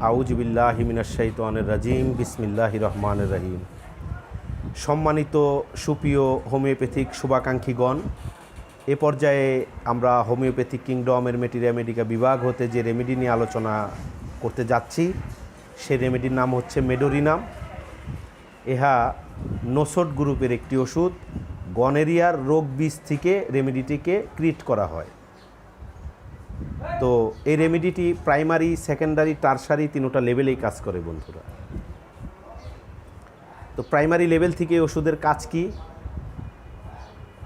আউযু বিল্লাহি মিনাশ শাইতানির রাজিম বিসমিল্লাহির রহমানির রহিম। সম্মানিত সুপ্রিয় হোমিওপ্যাথিক শুভাকাঙ্ক্ষীগণ, এ পর্যায়ে আমরা হোমিওপ্যাথিক কিংডমের ম্যাটেরিয়া মেডিকা বিভাগ হতে যে রেমেডি নিয়ে আলোচনা করতে যাচ্ছি, সেই রেমেডির নাম হচ্ছে মেডোরিনাম। ইহা নোসট গ্রুপের একটি ওষুধ। গনেরিয়ার রোগ বীজ থেকে রেমেডিটিকে ক্রিয়েট করা হয়। তো এই রেমেডিটি প্রাইমারি, সেকেন্ডারি, টারসারি তিনোটা লেভেলেই কাজ করে বন্ধুরা। তো প্রাইমারি লেভেল থেকে ওষুধের কাজ কি?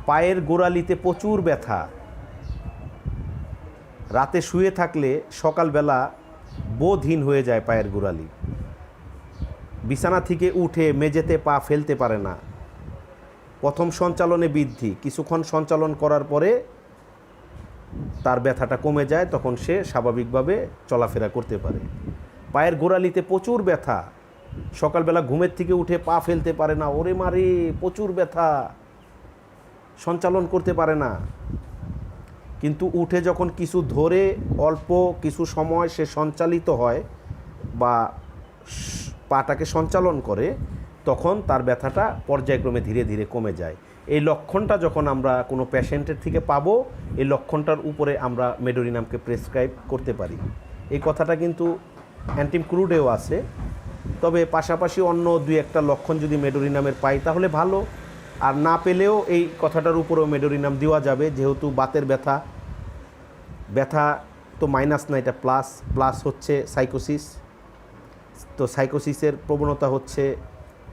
পায়ের গোড়ালিতে প্রচুর ব্যথা, রাতে শুয়ে থাকলে সকালবেলা বোধহীন হয়ে যায় পায়ের গোড়ালি, বিছানা থেকে উঠে মেঝেতে পা ফেলতে পারে না, প্রথম সঞ্চালনে বৃদ্ধি, কিছুক্ষণ সঞ্চালন করার পরে তার ব্যথাটা কমে যায়, তখন সে স্বাভাবিকভাবে চলাফেরা করতে পারে। পায়ের গোড়ালিতে প্রচুর ব্যথা, সকালবেলা ঘুমের থেকে উঠে পা ফেলতে পারে না, ওরে মারে প্রচুর ব্যথা, সঞ্চালন করতে পারে না, কিন্তু উঠে যখন কিছু ধরে অল্প কিছু সময় সে সঞ্চালিত হয় বা পাটাকে সঞ্চালন করে, তখন তার ব্যথাটা পর্যায়ক্রমে ধীরে ধীরে কমে যায়। এই লক্ষণটা যখন আমরা কোনো পেশেন্টের থেকে পাবো, এই লক্ষণটার উপরে আমরা মেডোরিনামকে প্রেসক্রাইব করতে পারি। এই কথাটা কিন্তু অ্যান্টিমক্রুডেও আছে, তবে পাশাপাশি অন্য দুই একটা লক্ষণ যদি মেডোরিনামের পাই তাহলে ভালো, আর না পেলেও এই কথাটার উপরেও মেডোরিনাম দেওয়া যাবে, যেহেতু বাতের ব্যথা তো মাইনাস না, এটা প্লাস। প্লাস হচ্ছে সাইকোসিস, তো সাইকোসিসের প্রবণতা হচ্ছে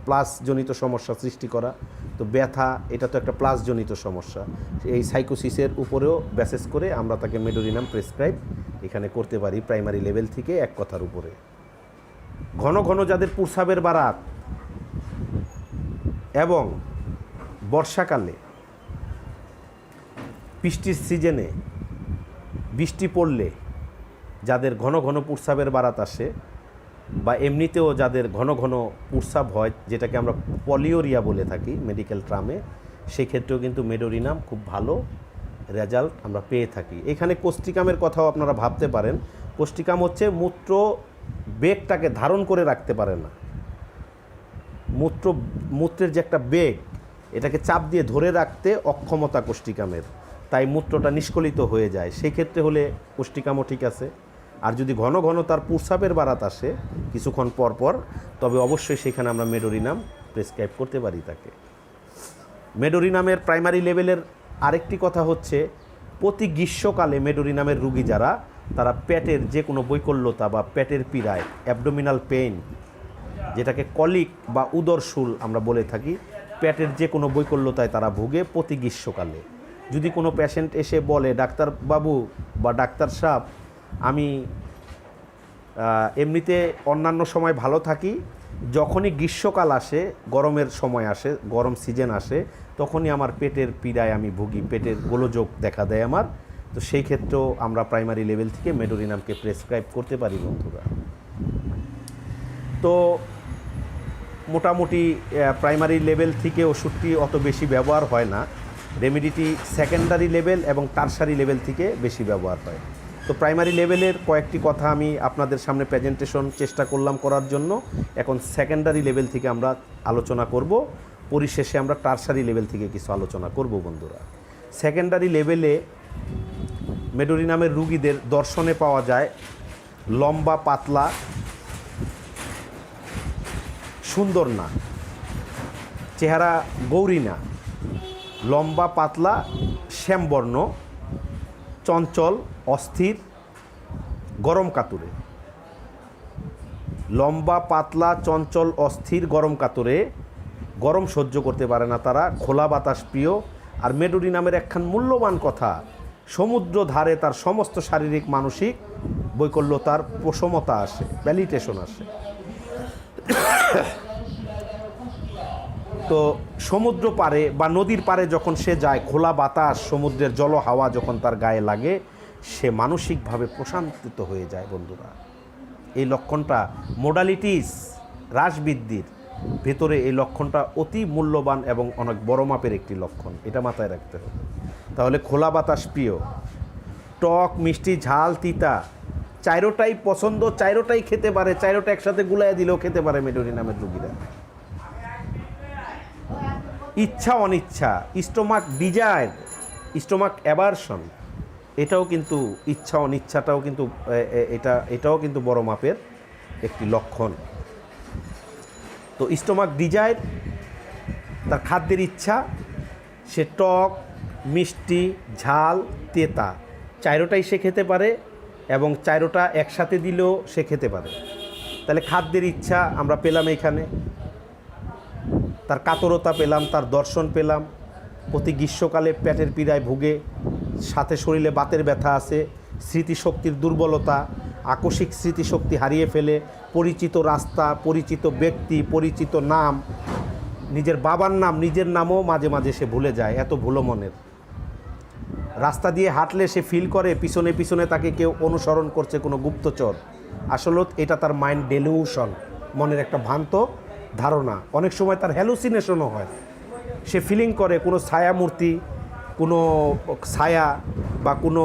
প্লাসজনিত সমস্যা সৃষ্টি করা, তো ব্যথা এটা তো একটা প্লাসজনিত সমস্যা। এই সাইকোসিসের উপরেও বেসিস করে আমরা তাকে মেডোরিনাম প্রেসক্রাইব এখানে করতে পারি প্রাইমারি লেভেল থেকে এক কথার উপরে। ঘন ঘন যাদের প্রস্রাবের বারাত এবং বর্ষাকালে বৃষ্টির সিজনে বৃষ্টি পড়লে যাদের ঘন ঘন প্রস্রাবের বারাত আসে, বা এমনিতেও যাদের ঘন ঘন প্রস্রাব হয়, যেটাকে আমরা পলিওরিয়া বলে থাকি মেডিকেল টার্মে, সেক্ষেত্রেও কিন্তু মেডোরিনাম খুব ভালো রেজাল্ট আমরা পেয়ে থাকি। এখানে কোস্টিকামের কথাও আপনারা ভাবতে পারেন। কোস্টিকাম হচ্ছে মূত্র বেগটাকে ধারণ করে রাখতে পারে না, মূত্রের যে একটা বেগ, এটাকে চাপ দিয়ে ধরে রাখতে অক্ষমতা কোস্টিকামের, তাই মূত্রটা নিষ্কলিত হয়ে যায়। সেই ক্ষেত্রে হলে কোস্টিকামও ঠিক আছে। আর যদি ঘন ঘন তার প্রস্রাবের বারাত আসে কিছুক্ষণ পর পর, তবে অবশ্যই সেখানে আমরা মেডোরিনাম প্রেসক্রাইব করতে পারি তাকে। মেডোরিনামের প্রাইমারি লেভেলের আরেকটি কথা হচ্ছে, প্রতি গ্রীষ্মকালে মেডোরিনামের রুগী যারা, তারা পেটের যে কোনো বৈকল্যতা বা পেটের পীড়ায়, অ্যাবডোমিনাল পেইন, যেটাকে কলিক বা উদরশুল আমরা বলে থাকি, পেটের যে কোনো বৈকল্যতায় তারা ভুগে প্রতি গ্রীষ্মকালে। যদি কোনো পেশেন্ট এসে বলে, ডাক্তার বাবু বা ডাক্তার সাহেব, আমি এমনিতে অন্যান্য সময় ভালো থাকি, যখনই গ্রীষ্মকাল আসে, গরমের সময় আসে, গরম সিজন আসে, তখনই আমার পেটের পীড়ায় আমি ভুগি, পেটের গোলযোগ দেখা দেয় আমার, তো সেই ক্ষেত্রেও আমরা প্রাইমারি লেভেল থেকে মেডোরিনামকে প্রেসক্রাইব করতে পারি বন্ধুরা। তো মোটামুটি প্রাইমারি লেভেল থেকে ওষুধটি অত বেশি ব্যবহার হয় না, রেমেডিটি সেকেন্ডারি লেভেল এবং টারসারি লেভেল থেকে বেশি ব্যবহার হয়। তো প্রাইমারি লেভেলের কয়েকটি কথা আমি আপনাদের সামনে প্রেজেন্টেশন চেষ্টা করলাম করার জন্য। এখন সেকেন্ডারি লেভেল থেকে আমরা আলোচনা করব, পরিশেষে আমরা টারসারি লেভেল থেকে কিছু আলোচনা করব বন্ধুরা। সেকেন্ডারি লেভেলে মেডোরিনামের রুগীদের দর্শনে পাওয়া যায় লম্বা পাতলা, সুন্দর না, চেহারা গৌরী না, লম্বা পাতলা শ্যামবর্ণ, চঞ্চল অস্থির, গরম কাতুরে। লম্বা পাতলা চঞ্চল অস্থির গরম কাতুরে, গরম সহ্য করতে পারে না তারা, খোলা বাতাস প্রিয়। আর মেডোরিনামের একখান মূল্যবান কথা, সমুদ্র ধারে তার সমস্ত শারীরিক মানসিক বৈকল্যতার প্রশমতা আসে, প্যালিটেশন আসে। তো সমুদ্র পারে বা নদীর পারে যখন সে যায়, খোলা বাতাস সমুদ্রের জল হাওয়া যখন তার গায়ে লাগে, সে মানসিকভাবে প্রশান্তিত হয়ে যায় বন্ধুরা। এই লক্ষণটা মোডালিটিস হ্রাসবৃদ্ধির ভেতরে এই লক্ষণটা অতি মূল্যবান এবং অনেক বড় মাপের একটি লক্ষণ, এটা মাথায় রাখতে হবে। তাহলে খোলা বাতাস প্রিয়, টক মিষ্টি ঝাল তিতা চাইরোটাই পছন্দ, চাইরোটাই খেতে পারে, চাইরোটা একসাথে গুলাইয়া দিলেও খেতে পারে মেডোরিনামের রুগীরা। ইচ্ছা অনিচ্ছা, স্টোমাক ডিজায়ার, স্টোমাক অ্যাভারশন, এটাও কিন্তু ইচ্ছা অনিচ্ছাটাও কিন্তু এটাও কিন্তু বড় মাপের একটি লক্ষণ। তো স্টোমাক ডিজায়ার, তার খাদ্যের ইচ্ছা, সে টক, মিষ্টি, ঝাল, তেতা চাইরোটাই সে খেতে পারে এবং চাইরোটা একসাথে দিলেও সে খেতে পারে। তাহলে খাদ্যের ইচ্ছা আমরা পেলাম এইখানে, তার কাতরতা পেলাম, তার দর্শন পেলাম, প্রতি গ্রীষ্মকালে পেটের পীড়ায় ভুগে, সাথে শরীরে বাতের ব্যথা আছে, স্মৃতিশক্তির দুর্বলতা, আকস্মিক স্মৃতিশক্তি হারিয়ে ফেলে, পরিচিত রাস্তা, পরিচিত ব্যক্তি, পরিচিত নাম, নিজের বাবার নাম, নিজের নামও মাঝে মাঝে সে ভুলে যায়, এত ভুলো মনের। রাস্তা দিয়ে হাঁটলে সে ফিল করে পিছনে পিছনে তাকে কেউ অনুসরণ করছে, কোনো গুপ্তচর। আসলে এটা তার মাইন্ড ডেলিউশন, মনের একটা ভ্রান্ত ধারণা। অনেক সময় তার হ্যালুসিনেশনও হয়, সে ফিলিং করে কোনো ছায়ামূর্তি, কোনো ছায়া বা কোনো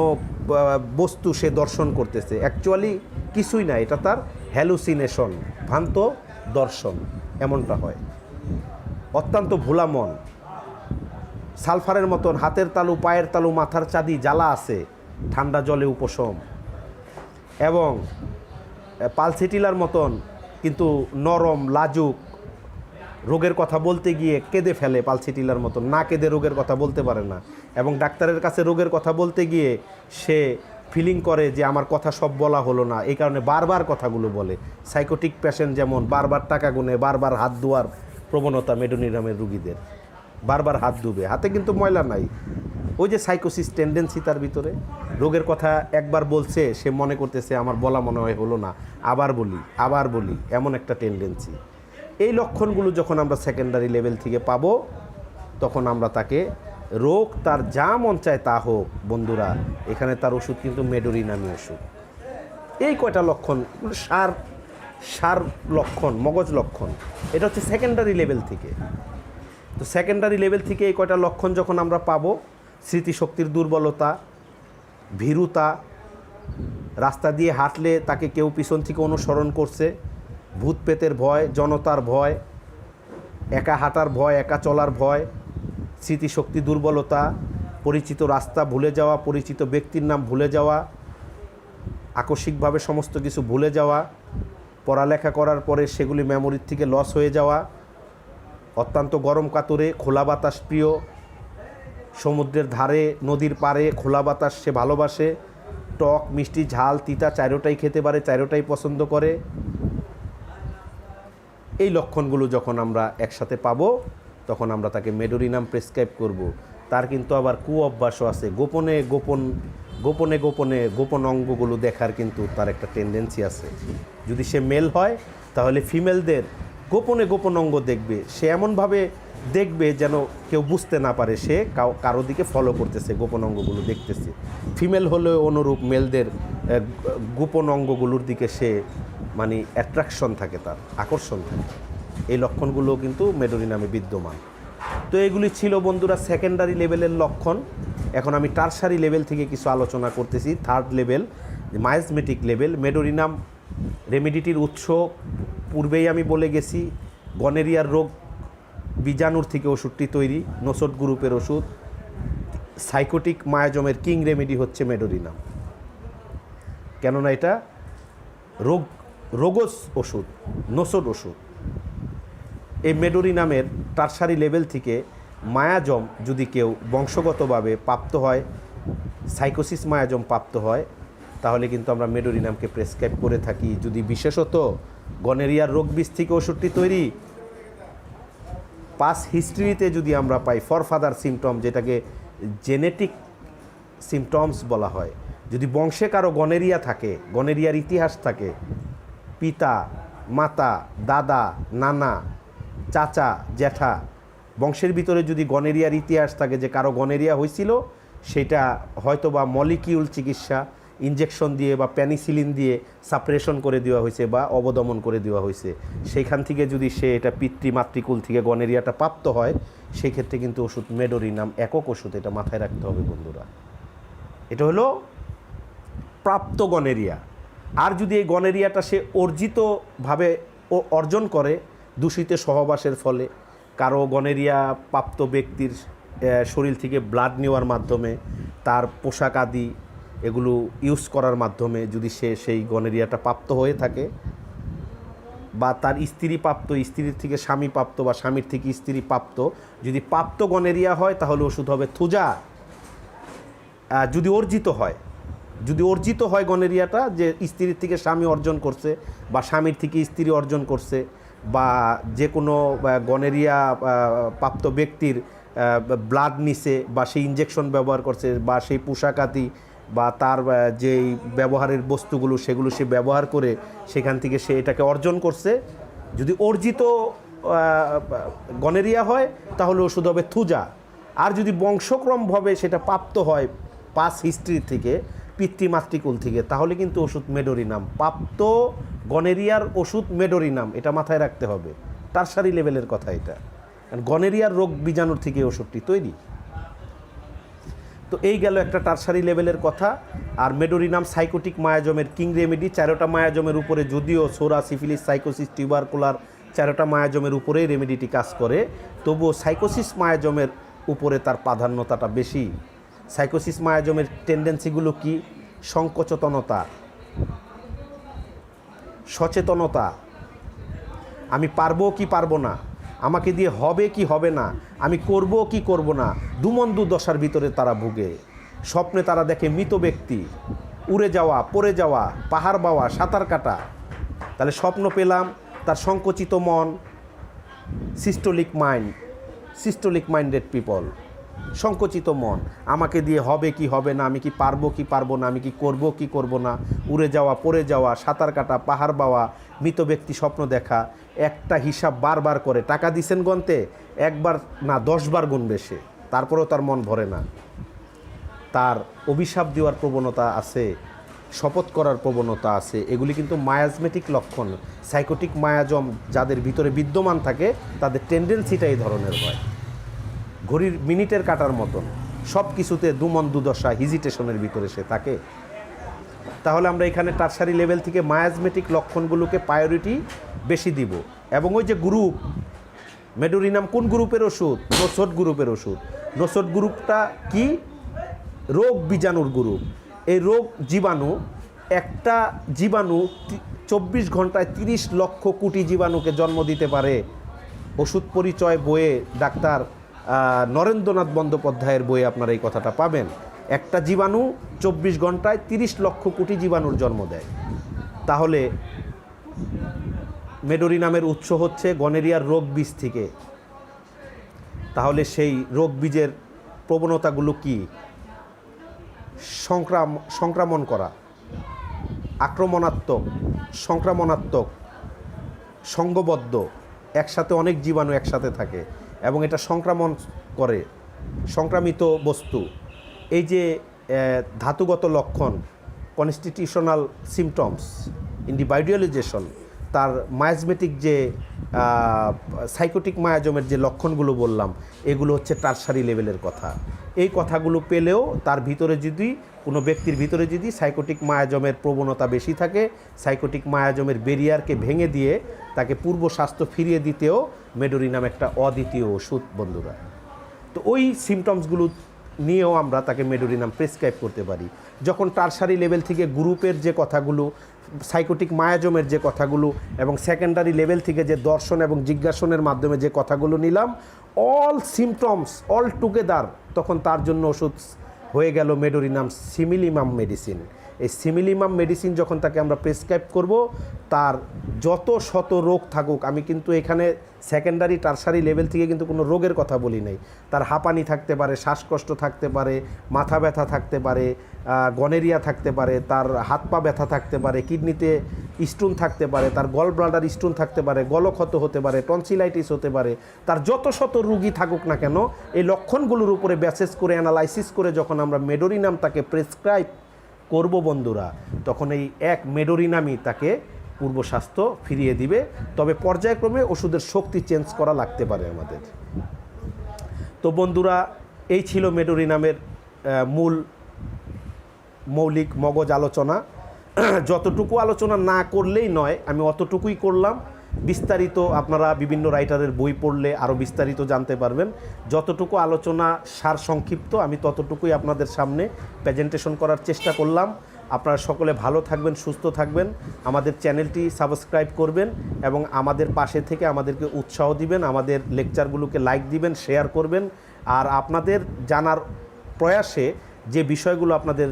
বস্তু সে দর্শন করতেছে, অ্যাকচুয়ালি কিছুই না, এটা তার হ্যালুসিনেশন, ভ্রান্ত দর্শন, এমনটা হয়। অত্যন্ত ভোলা মন, সালফারের মতন হাতের তালু, পায়ের তালু, মাথার চাঁদি জ্বালা আছে, ঠান্ডা জলে উপশম, এবং পালসিটিলার মতন কিন্তু নরম, লাজুক, রোগের কথা বলতে গিয়ে কেঁদে ফেলে, পালসিটিলার মতন না কেঁদে রোগের কথা বলতে পারে না, এবং ডাক্তারের কাছে রোগের কথা বলতে গিয়ে সে ফিলিং করে যে আমার কথা সব বলা হলো না, এই কারণে বারবার কথাগুলো বলে। সাইকোটিক পেশেন্ট যেমন বারবার টাকা গুনে, বারবার হাত ধোয়ার প্রবণতা মেডোরিনামের রুগীদের, বারবার হাত ধুবে, হাতে কিন্তু ময়লা নাই, ওই যে সাইকোসিস টেন্ডেন্সি তার ভিতরে, রোগের কথা একবার বলছে সে মনে করতেছে আমার বলা মনে হয় হলো না, আবার বলি, এমন একটা টেন্ডেন্সি। এই লক্ষণগুলো যখন আমরা সেকেন্ডারি লেভেল থেকে পাবো, তখন আমরা তাকে, রোগ তার যা মন চায় তা হোক বন্ধুরা, এখানে তার ওষুধ কিন্তু মেডোরিনামি ওষুধ। এই কয়টা লক্ষণ, সার লক্ষণ, মগজ লক্ষণ, এটা হচ্ছে সেকেন্ডারি লেভেল থেকে। তো সেকেন্ডারি লেভেল থেকে এই কয়টা লক্ষণ যখন আমরা পাবো, স্মৃতিশক্তির দুর্বলতা, ভীরুতা, রাস্তা দিয়ে হাঁটলে তাকে কেউ পিছন থেকে অনুসরণ করছে, ভূত প্রেতের ভয়, জনতার ভয়, একা হাঁটার ভয়, একা চলার ভয়, স্মৃতিশক্তি দুর্বলতা, পরিচিত রাস্তা ভুলে যাওয়া, পরিচিত ব্যক্তির নাম ভুলে যাওয়া, আকস্মিকভাবে সমস্ত কিছু ভুলে যাওয়া, পড়ালেখা করার পরে সেগুলি মেমোরির থেকে লস হয়ে যাওয়া, অত্যন্ত গরম কাতরে, খোলা বাতাস প্রিয়, সমুদ্রের ধারে, নদীর পাড়ে খোলা বাতাস সে ভালোবাসে, টক, মিষ্টি, ঝাল, তিতা চাইরোটাই খেতে পারে, চাইরোটাই পছন্দ করে। এই লক্ষণগুলো যখন আমরা একসাথে পাবো, তখন আমরা তাকে মেডোরিনাম প্রেসক্রাইব করব। তার কিন্তু আবার অভ্যাসও আছে, গোপন অঙ্গগুলো দেখার কিন্তু তার একটা টেন্ডেন্সি আছে। যদি সে মেল হয় তাহলে ফিমেলদের গোপন অঙ্গ দেখবে, সে এমনভাবে দেখবে যেন কেউ বুঝতে না পারে সে কারো দিকে ফলো করতেছে, গোপন অঙ্গগুলো দেখতেছে। ফিমেল হলেও অনুরূপ মেলদের গোপন অঙ্গগুলোর দিকে সে মানে অ্যাট্রাকশন থাকে, তার আকর্ষণ থাকে। এই লক্ষণগুলো কিন্তু মেডোরিনামে বিদ্যমান। তো এগুলি ছিল বন্ধুরা সেকেন্ডারি লেভেলের লক্ষণ। এখন আমি টারসারি লেভেল থেকে কিছু আলোচনা করতেছি। Third level, miasmatic level. Medorrhinum রেমেডিটির উৎস পূর্বেই আমি বলে গেছি, গনেরিয়ার রোগ বীজাণুর থেকে ওষুধটি তৈরি, নোসট গ্রুপের ওষুধ। সাইকোটিক মায়াজমের কিং রেমেডি হচ্ছে মেডোরিনাম, কেননা এটা রোগস ওষুধ, নোসট ওষুধ। এই মেডোরিনামের টারসারি লেভেল থেকে মায়াজম যদি কেউ বংশগতভাবে প্রাপ্ত হয়, সাইকোসিস মায়াজম প্রাপ্ত হয়, তাহলে কিন্তু আমরা মেডোরিনামকে প্রেসক্রাইব করে থাকি। যদি বিশেষত গনেরিয়ার রোগ বীজ থেকে ওষুধটি তৈরি, পাস হিস্ট্রিতে যদি আমরা পাই ফরফাদার সিমটম, যেটাকে জেনেটিক সিমটমস বলা হয়, যদি বংশে কারো গনেরিয়া থাকে, গনেরিয়ার ইতিহাস থাকে, পিতা, মাতা, দাদা, নানা, চাচা, জ্যাঠা, বংশের ভিতরে যদি গনেরিয়ার ইতিহাস থাকে, যে কারো গনেরিয়া হয়েছিল, সেটা হয়তোবা মলিকিউল চিকিৎসা, ইনজেকশন দিয়ে বা পেনিসিলিন দিয়ে সাপ্রেশন করে দেওয়া হয়েছে বা অবদমন করে দেওয়া হয়েছে, সেইখান থেকে যদি সে এটা পিতৃমাতৃকুল থেকে গনেরিয়াটা প্রাপ্ত হয়, সেই ক্ষেত্রে কিন্তু ওষুধ মেডোরিনাম একক ওষুধ, এটা মাথায় রাখতে হবে বন্ধুরা। এটা হলো প্রাপ্ত গনেরিয়া। আর যদি এই গনেরিয়াটা সে অর্জিতভাবে অর্জন করে দূষিত সহবাসের ফলে, কারো গনেরিয়া প্রাপ্ত ব্যক্তির শরীর থেকে ব্লাড নেওয়ার মাধ্যমে, তার পোশাক আদি এগুলো ইউজ করার মাধ্যমে যদি সে সেই গনেরিয়াটা প্রাপ্ত হয়ে থাকে, বা তার স্ত্রী প্রাপ্ত, স্ত্রীর থেকে স্বামী প্রাপ্ত, বা স্বামীর থেকে স্ত্রী প্রাপ্ত, যদি প্রাপ্ত গনেরিয়া হয় তাহলে ওষুধ হবে থুজা। যদি অর্জিত হয় গনেরিয়াটা, যে স্ত্রীর থেকে স্বামী অর্জন করছে বা স্বামীর থেকে স্ত্রী অর্জন করছে, বা যে কোনো গনেরিয়া প্রাপ্ত ব্যক্তির ব্লাড নিছে, বা সেই ইঞ্জেকশন ব্যবহার করছে, বা সেই পোশাকাতি বা তার যেই ব্যবহারের বস্তুগুলো সেগুলো সে ব্যবহার করে সেখান থেকে সে এটাকে অর্জন করছে, যদি অর্জিত গনেরিয়া হয় তাহলে ওষুধ হবে থুজা। আর যদি বংশক্রমভাবে সেটা প্রাপ্ত হয় পাস হিস্ট্রি থেকে, পিতৃমাতৃকুল থেকে, তাহলে কিন্তু ওষুধ মেডোরিনাম। প্রাপ্ত গনেরিয়ার ওষুধ মেডোরিনাম, এটা মাথায় রাখতে হবে। টারসারি লেভেলের কথা এটা, কারণ গনেরিয়ার রোগ বীজাণুর থেকে ওষুধটি তৈরি। তো এই গেল একটা টারসারি লেভেলের কথা। আর মেডোরিনাম সাইকোটিক মায়াজমের কিং রেমেডি। 4টা মায়াজমের উপরে, যদিও সোরা, সিফিলিস, সাইকোসিস, টিউবারকুলার 4টা মায়াজমের উপরেই রেমেডিটি কাজ করে, তবুও সাইকোসিস মায়াজমের উপরে তার প্রাধান্যতাটা বেশি। সাইকোসিস মায়াজমের টেন্ডেন্সিগুলো কি? সংকোচতনতা, সচেতনতা, আমি পারবো কি পারবো না, আমাকে দিয়ে হবে কি হবে না, আমি করব কি করব না, দুমন দুর্দশার ভিতরে তারা ভুগে। স্বপ্নে তারা দেখে মৃত ব্যক্তি, উড়ে যাওয়া, পড়ে যাওয়া, পাহাড় বাওয়া, সাঁতার কাটা। তাহলে স্বপ্ন পেলাম, তার সংকুচিত মন, সিস্টোলিক মাইন্ডেড পিপল, সংকুচিত মন, আমাকে দিয়ে হবে কি হবে না, আমি কি পারবো কি পারবো না, আমি কি করব কি করব না, উড়ে যাওয়া, পড়ে যাওয়া, সাঁতার কাটা, পাহাড় বাওয়া, মৃত ব্যক্তি স্বপ্ন দেখা, একটা হিসাব বারবার করে। টাকা দিছেন গনতে, একবার না 10 বার গুনবে সে, তারপরেও তার মন ভরে না। তার অভিশাপ দেওয়ার প্রবণতা আছে, শপথ করার প্রবণতা আছে। এগুলি কিন্তু মায়াজমেটিক লক্ষণ। সাইকোটিক মায়াজম যাদের ভিতরে বিদ্যমান থাকে তাদের টেন্ডেন্সিটা এই ধরনের হয়, ঘড়ির মিনিটের কাটার মতন, সব কিছুতে দুমন দুদশা, হিজিটেশনের ভিতরে সে থাকে। তাহলে আমরা এখানে টারসারি লেভেল থেকে মায়াজমেটিক লক্ষণগুলোকে প্রায়োরিটি বেশি দিব। এবং ওই যে গ্রুপ, মেডোরিনাম কোন গ্রুপের ওষুধ? নোসোট গ্রুপের ওষুধ। নোসোট গ্রুপটা কি? রোগ বীজাণুর গ্রুপ। এই রোগ জীবাণু, একটা জীবাণু 24 ঘন্টায় 30 লক্ষ কোটি জীবাণুকে জন্ম দিতে পারে। ওষুধ পরিচয় বইয়ে, ডাক্তার নরেন্দ্রনাথ বন্দ্যোপাধ্যায়ের বইয়ে আপনারা এই কথাটা পাবেন। একটা জীবাণু 24 ঘন্টায় 30 লক্ষ কোটি জীবাণুর জন্ম দেয়। তাহলে মেডোরিনামের উৎস হচ্ছে গনেরিয়ার রোগ বীজ থেকে। তাহলে সেই রোগ বীজের প্রবণতাগুলো কি? সংক্রামণ করা, আক্রমণাত্মক, সংক্রামণাত্মক, সঙ্গবদ্ধ, একসাথে অনেক জীবাণু একসাথে থাকে এবং এটা সংক্রমণ করে, সংক্রামিত বস্তু। এই যে ধাতুগত লক্ষণ, কনস্টিটিউশনাল সিমটমস, ইন্ডিভিজুয়ালাইজেশন, তার মায়াজমেটিক যে সাইকোটিক মায়াজমের যে লক্ষণগুলো বললাম, এগুলো হচ্ছে টারসারি লেভেলের কথা। এই কথাগুলো পেলেও তার ভিতরে যদি, কোনো ব্যক্তির ভিতরে যদি সাইকোটিক মায়াজমের প্রবণতা বেশি থাকে, সাইকোটিক মায়াজমের ব্যারিয়ারকে ভেঙে দিয়ে তাকে পূর্ব স্বাস্থ্য ফিরিয়ে দিতেও মেডোরিনাম একটা অদ্বিতীয় ওষুধ বন্ধুরা। তো ওই সিমটমসগুলো নিয়েও আমরা তাকে মেডোরিনাম প্রেসক্রাইব করতে পারি। যখন টারসারি লেভেল থেকে গ্রুপের যে কথাগুলো, সাইকোটিক মায়াজমের যে কথাগুলো, এবং সেকেন্ডারি লেভেল থেকে যে দর্শন এবং জিজ্ঞাসনের মাধ্যমে যে কথাগুলো নিলাম, অল সিমটমস অল টুগেদার, তখন তার জন্য ওষুধ হয়ে গেল মেডোরিনাম সিমিলিমাম মেডিসিন। এই সিমিলিমাম মেডিসিন যখন তাকে আমরা প্রেসক্রাইব করব, তার যত শত রোগ থাকুক, আমি কিন্তু এখানে সেকেন্ডারি টারসারি লেভেল থেকে কিন্তু কোনো রোগের কথা বলি নাই। তার হাঁপানি থাকতে পারে, শ্বাসকষ্ট থাকতে পারে, মাথা ব্যথা থাকতে পারে, গনেরিয়া থাকতে পারে, তার হাত পা ব্যথা থাকতে পারে, কিডনিতে স্টোন থাকতে পারে, তার গল ব্লাডার স্টোন থাকতে পারে, গলক্ষত হতে পারে, টনসিলাইটিস হতে পারে, তার যত শত রোগী থাকুক না কেন, এই লক্ষণগুলোর উপরে বেসিস করে, অ্যানালাইসিস করে যখন আমরা মেডোরিনাম তাকে প্রেসক্রাইব করব বন্ধুরা, তখন এই এক মেডোরিনামই তাকে পূর্ব স্বাস্থ্য ফিরিয়ে দিবে। তবে পর্যায়ক্রমে ওষুধের শক্তি চেঞ্জ করা লাগতে পারে আমাদের। তো বন্ধুরা, এই ছিল মেডোরিনামের মূল মৌলিক মগজ আলোচনা। যতটুকু আলোচনা না করলেই নয়, আমি অতটুকুই করলাম। বিস্তারিত আপনারা বিভিন্ন রাইটারের বই পড়লে আরও বিস্তারিত জানতে পারবেন। যতটুকু আলোচনা সার সংক্ষিপ্ত, আমি ততটুকুই আপনাদের সামনে প্রেজেন্টেশন করার চেষ্টা করলাম। আপনারা সকলে ভালো থাকবেন, সুস্থ থাকবেন, আমাদের চ্যানেলটি সাবস্ক্রাইব করবেন এবং আমাদের পাশে থেকে আমাদেরকে উৎসাহ দিবেন, আমাদের লেকচারগুলোকে লাইক দিবেন, শেয়ার করবেন। আর আপনাদের জানার প্রয়াসে যে বিষয়গুলো আপনাদের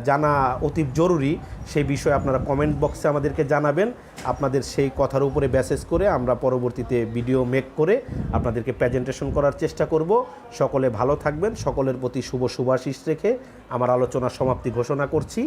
জানা অতি জরুরি, সেই বিষয়ে আপনারা কমেন্ট বক্সে আমাদেরকে জানাবেন। আপনাদের সেই কথার উপরে বেসিস করে আমরা পরবর্তীতে ভিডিও মেক করে আপনাদেরকে প্রেজেন্টেশন করার চেষ্টা করব। সকলে ভালো থাকবেন। সকলের প্রতি শুভ শুভাশিস রেখে আমার আলোচনার সমাপ্তি ঘোষণা করছি।